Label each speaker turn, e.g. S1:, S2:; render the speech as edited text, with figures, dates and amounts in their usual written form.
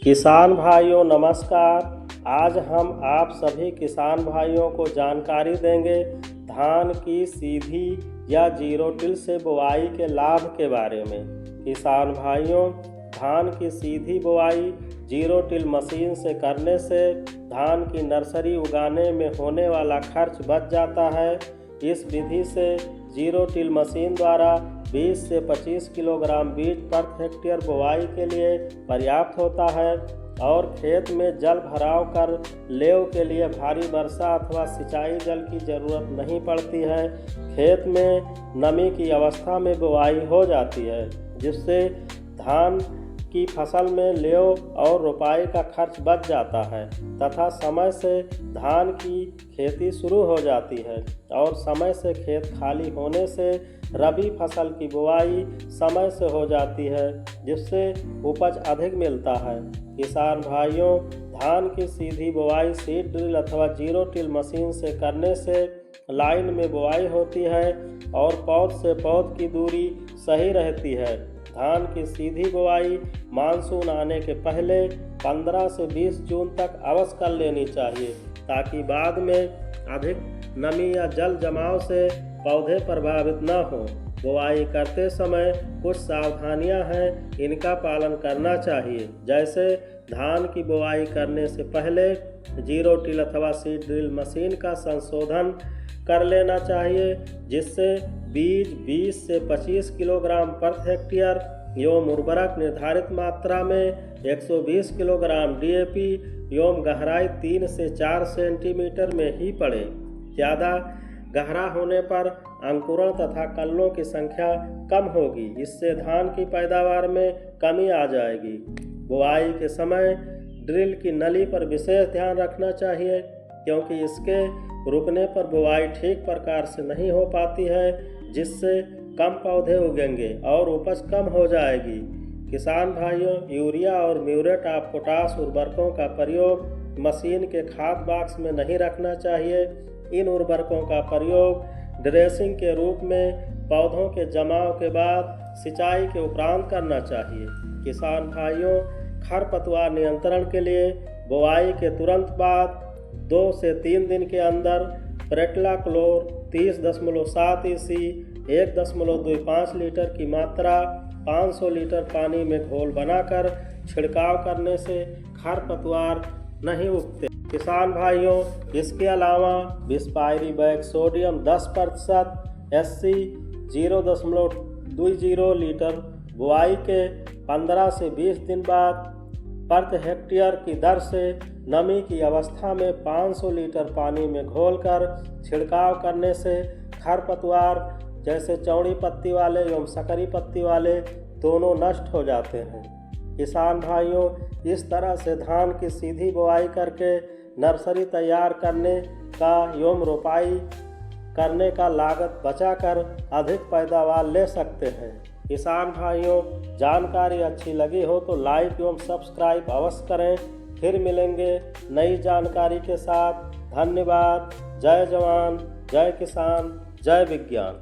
S1: किसान भाइयों नमस्कार। आज हम आप सभी किसान भाइयों को जानकारी देंगे धान की सीधी या जीरो टिल से बुआई के लाभ के बारे में। किसान भाइयों, धान की सीधी बुआई जीरो टिल मशीन से करने से धान की नर्सरी उगाने में होने वाला खर्च बच जाता है। इस विधि से जीरो टिल मशीन द्वारा 20 से 25 किलोग्राम बीज प्रति हेक्टेयर बुआई के लिए पर्याप्त होता है और खेत में जल भराव कर लेव के लिए भारी वर्षा अथवा सिंचाई जल की जरूरत नहीं पड़ती है। खेत में नमी की अवस्था में बुआई हो जाती है, जिससे धान की फसल में लेव और रोपाई का खर्च बच जाता है तथा समय से धान की खेती शुरू हो जाती है और समय से खेत खाली होने से रबी फसल की बुआई समय से हो जाती है, जिससे उपज अधिक मिलता है। किसान भाइयों, धान की सीधी बुआई सीड ड्रिल अथवा जीरो टिल मशीन से करने से लाइन में बुआई होती है और पौध से पौध की दूरी सही रहती है। धान की सीधी बुआई मानसून आने के पहले 15 से 20 जून तक अवश्य कर लेनी चाहिए, ताकि बाद में अधिक नमी या जल जमाव से पौधे प्रभावित न हो। बुआई करते समय कुछ सावधानियां हैं, इनका पालन करना चाहिए। जैसे धान की बुआई करने से पहले जीरो टिल अथवा सीड ड्रिल मशीन का संशोधन कर लेना चाहिए, जिससे बीज 20 से 25 किलोग्राम प्रति हेक्टेयर एवं उर्वरक निर्धारित मात्रा में 120 किलोग्राम DAP एवं गहराई 3 से 4 सेंटीमीटर में ही पड़े। ज़्यादा गहरा होने पर अंकुरण तथा कल्लों की संख्या कम होगी, इससे धान की पैदावार में कमी आ जाएगी। बुआई के समय ड्रिल की नली पर विशेष ध्यान रखना चाहिए, क्योंकि इसके रुकने पर बुआई ठीक प्रकार से नहीं हो पाती है, जिससे कम पौधे उगेंगे और उपज कम हो जाएगी। किसान भाइयों, यूरिया और म्यूरेट ऑफ पोटाश उर्वरकों का प्रयोग मशीन के खाद बॉक्स में नहीं रखना चाहिए। इन उर्वरकों का प्रयोग ड्रेसिंग के रूप में पौधों के जमाव के बाद सिंचाई के उपरांत करना चाहिए। किसान भाइयों, खरपतवार नियंत्रण के लिए बुआई के तुरंत बाद 2 से 3 दिन के अंदर प्रेटलाक्लोर 30.7 EC 1.25 लीटर की मात्रा 500 लीटर पानी में घोल बनाकर छिड़काव करने से खरपतवार नहीं उगते। किसान भाइयों, इसके अलावा बिस्पायरी बैग सोडियम 10% SC 0.20 लीटर बुआई के 15 से 20 दिन बाद प्रति हेक्टेयर की दर से नमी की अवस्था में 500 लीटर पानी में घोलकर छिड़काव करने से खरपतवार जैसे चौड़ी पत्ती वाले एवं सकरी पत्ती वाले दोनों नष्ट हो जाते हैं। किसान भाइयों, इस तरह से धान की सीधी बुआई करके नर्सरी तैयार करने का एवं रोपाई करने का लागत बचाकर अधिक पैदावार ले सकते हैं। किसान भाइयों, जानकारी अच्छी लगी हो तो लाइक एवं सब्सक्राइब अवश्य करें। फिर मिलेंगे नई जानकारी के साथ। धन्यवाद। जय जवान, जय किसान, जय विज्ञान।